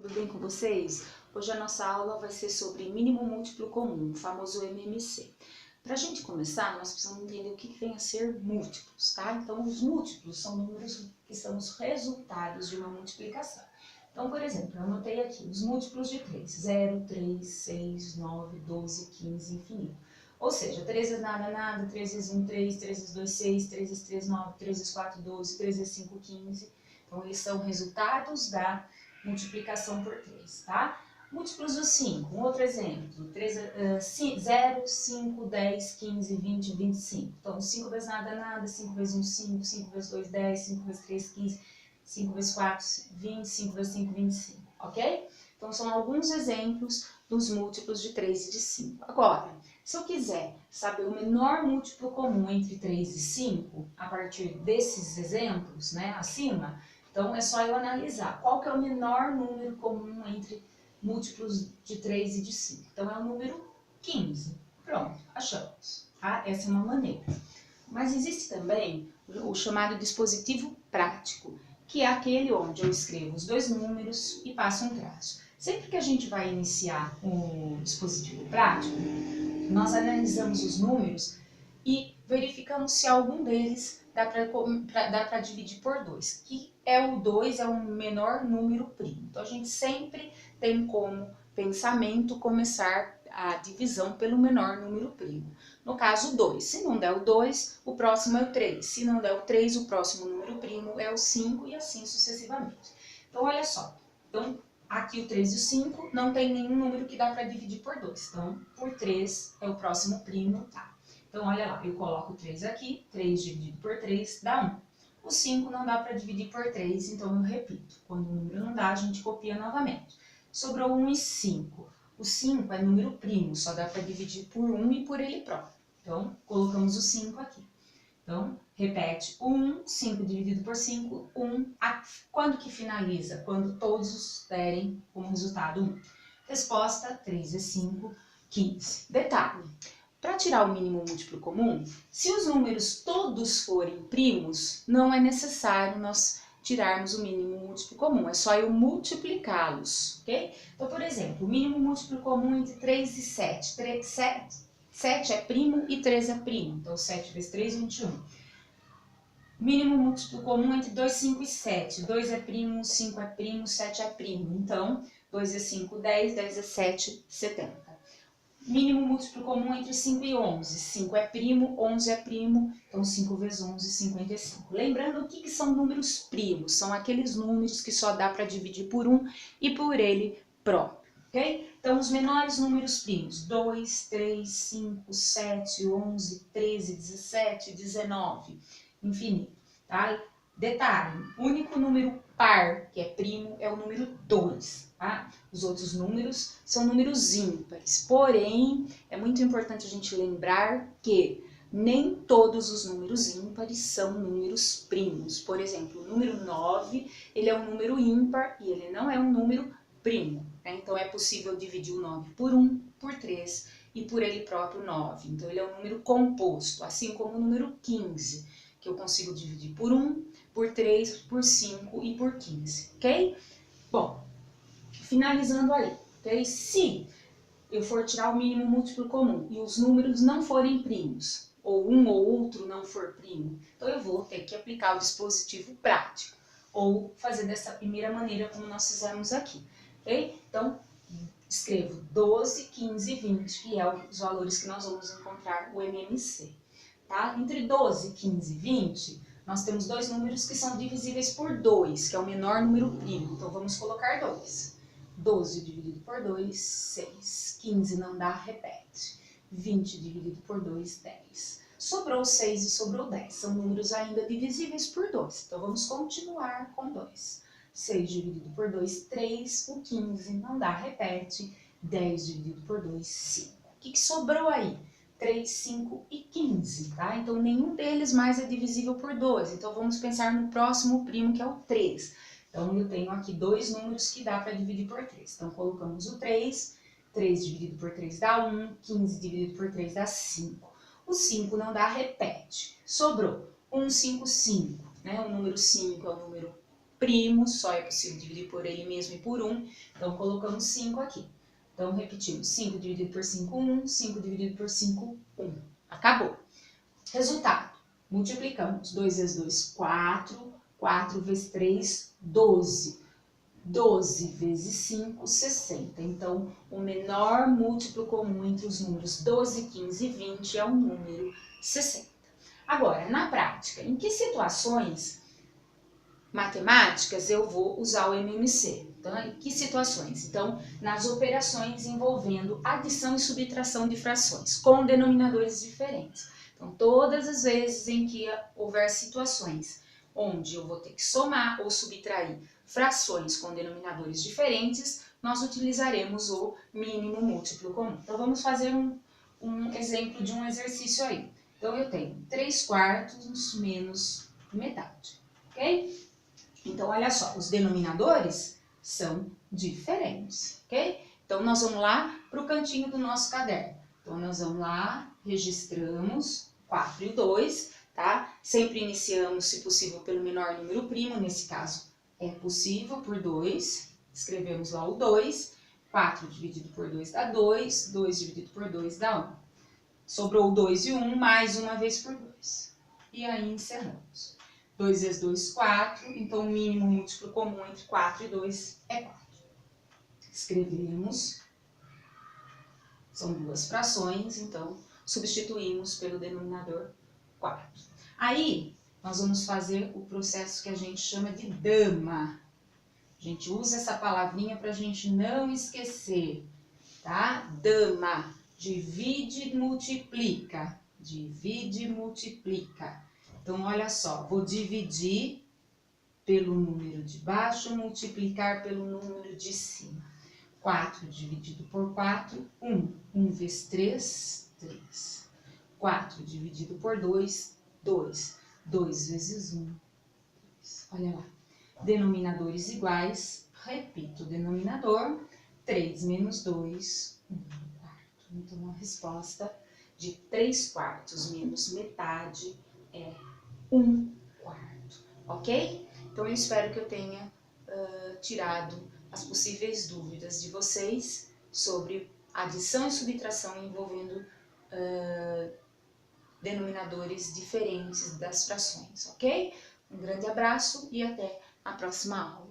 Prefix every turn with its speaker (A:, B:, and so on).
A: Tudo bem com vocês? Hoje a nossa aula vai ser sobre mínimo múltiplo comum, o famoso MMC. Para a gente começar, nós precisamos entender o que vem a ser múltiplos, tá? Então, os múltiplos são números que são os resultados de uma multiplicação. Então, por exemplo, eu anotei aqui os múltiplos de 3, 0, 3, 6, 9, 12, 15, infinito. Ou seja, 3 vezes nada, nada, 3 vezes 1, 3, 3 vezes 2, 6, 3 vezes 3, 9, 3 vezes 4, 12, 3 vezes 5, 15. Então, eles são resultados da multiplicação por 3, tá? Múltiplos do 5, um outro exemplo, 0, 5, 10, 15, 20, 25. Então, 5 vezes nada, nada, 5 vezes 1, 5, 5 vezes 2, 10, 5 vezes 3, 15, 5 vezes 4, 20, 5 vezes 5, 25, ok? Então, são alguns exemplos dos múltiplos de 3 e de 5. Agora, se eu quiser saber o menor múltiplo comum entre 3 e 5, a partir desses exemplos, né, acima, então, é só eu analisar qual que é o menor número comum entre múltiplos de 3 e de 5. Então, é o número 15. Pronto, achamos. Tá? Essa é uma maneira. Mas existe também o chamado dispositivo prático, que é aquele onde eu escrevo os dois números e passo um traço. Sempre que a gente vai iniciar o dispositivo prático, nós analisamos os números e verificamos se algum deles dá para dividir por 2, que é o 2 é o menor número primo. Então, a gente sempre tem como pensamento começar a divisão pelo menor número primo. No caso, o 2. Se não der o 2, o próximo é o 3. Se não der o 3, o próximo número primo é o 5 e assim sucessivamente. Então, olha só. Então, aqui o 3 e o 5 não tem nenhum número que dá para dividir por 2. Então, por 3 é o próximo primo, tá? Então, olha lá, eu coloco 3 aqui, 3 dividido por 3 dá 1. O 5 não dá para dividir por 3, então eu repito. Quando o número não dá, a gente copia novamente. Sobrou 1 e 5. O 5 é número primo, só dá para dividir por 1 e por ele próprio. Então, colocamos o 5 aqui. Então, repete 1, 5 dividido por 5, 1. Quando que finaliza? Quando todos derem como resultado 1. Resposta, 3 vezes 5, 15. Detalhe. Para tirar o mínimo múltiplo comum, se os números todos forem primos, não é necessário nós tirarmos o mínimo múltiplo comum, é só eu multiplicá-los, ok? Então, por exemplo, o mínimo múltiplo comum entre 3 e 7. 7 é primo e 3 é primo, então 7 vezes 3, 21. Mínimo múltiplo comum entre 2, 5 e 7. 2 é primo, 5 é primo, 7 é primo. Então, 2 vezes 5, 10, 10 vezes 7, 70. Mínimo múltiplo comum entre 5 e 11. 5 é primo, 11 é primo, então 5 vezes 11, 55. Lembrando o que são números primos? São aqueles números que só dá para dividir por 1 e por ele próprio, ok? Então, os menores números primos, 2, 3, 5, 7, 11, 13, 17, 19, infinito, tá? Detalhe, o único número par que é primo é o número 2, tá? Os outros números são números ímpares, porém, é muito importante a gente lembrar que nem todos os números ímpares são números primos. Por exemplo, o número 9, ele é um número ímpar e ele não é um número primo, né? Então, é possível dividir o 9 por 1, por 3 e por ele próprio 9. Então, ele é um número composto, assim como o número 15, que eu consigo dividir por 1, por 3, por 5 e por 15, ok? Bom, finalizando aí, ok? Se eu for tirar o mínimo múltiplo comum e os números não forem primos, ou um ou outro não for primo, então eu vou ter que aplicar o dispositivo prático, ou fazer dessa primeira maneira como nós fizemos aqui, ok? Então, escrevo 12, 15 e 20, que é os valores que nós vamos encontrar o MMC. Tá? Entre 12, 15 e 20, nós temos dois números que são divisíveis por 2, que é o menor número primo. Então, vamos colocar 2. 12 dividido por 2, 6. 15 não dá, repete. 20 dividido por 2, 10. Sobrou 6 e sobrou 10. São números ainda divisíveis por 2. Então, vamos continuar com 2. 6 dividido por 2, 3. O 15 não dá, repete. 10 dividido por 2, 5. O que sobrou aí? 3, 5 e 15, tá? Então, nenhum deles mais é divisível por 2. Então, vamos pensar no próximo primo, que é o 3. Então, eu tenho aqui dois números que dá para dividir por 3. Então, colocamos o 3. 3 dividido por 3 dá 1. 15 dividido por 3 dá 5. O 5 não dá, repete. Sobrou 1, 5, 5. Né? O número 5 é o número primo, só é possível dividir por ele mesmo e por 1, então colocamos 5 aqui. Então repetimos, 5 dividido por 5, 1, 5 dividido por 5, 1. Acabou. Resultado, multiplicamos, 2 vezes 2, 4, 4 vezes 3, 12. 12 vezes 5, 60. Então, o menor múltiplo comum entre os números 12, 15 e 20 é o número 60. Agora, na prática, em que situações matemáticas eu vou usar o MMC? Então, em que situações? Então, nas operações envolvendo adição e subtração de frações, com denominadores diferentes. Então, todas as vezes em que houver situações onde eu vou ter que somar ou subtrair frações com denominadores diferentes, nós utilizaremos o mínimo múltiplo comum. Então, vamos fazer um exemplo de um exercício aí. Então, eu tenho 3 quartos menos metade, ok? Então, olha só, os denominadores são diferentes, ok? Então, nós vamos lá para o cantinho do nosso caderno. Então, nós vamos lá, registramos 4 e 2, tá? Sempre iniciamos, se possível, pelo menor número primo, nesse caso é possível, por 2. Escrevemos lá o 2, 4 dividido por 2 dá 2, 2 dividido por 2 dá 1. Sobrou 2 e 1, mais uma vez por 2. E aí encerramos. 2 vezes 2, 4, então o mínimo múltiplo comum entre 4 e 2 é 4. Escrevemos, são duas frações, então substituímos pelo denominador 4. Aí, nós vamos fazer o processo que a gente chama de dama. A gente usa essa palavrinha para a gente não esquecer, tá? Dama, divide e multiplica. Divide e multiplica. Então, olha só, vou dividir pelo número de baixo, multiplicar pelo número de cima. 4 dividido por 4, 1. 1 vezes 3, 3. 4 dividido por 2, 2. 2 vezes 1, 2. Olha lá. Denominadores iguais, repito o denominador, 3 menos 2, 1 quarto. Então, a resposta de 3 quartos menos metade é 1 quarto, ok? Então, eu espero que eu tenha tirado as possíveis dúvidas de vocês sobre adição e subtração envolvendo denominadores diferentes das frações, ok? Um grande abraço e até a próxima aula.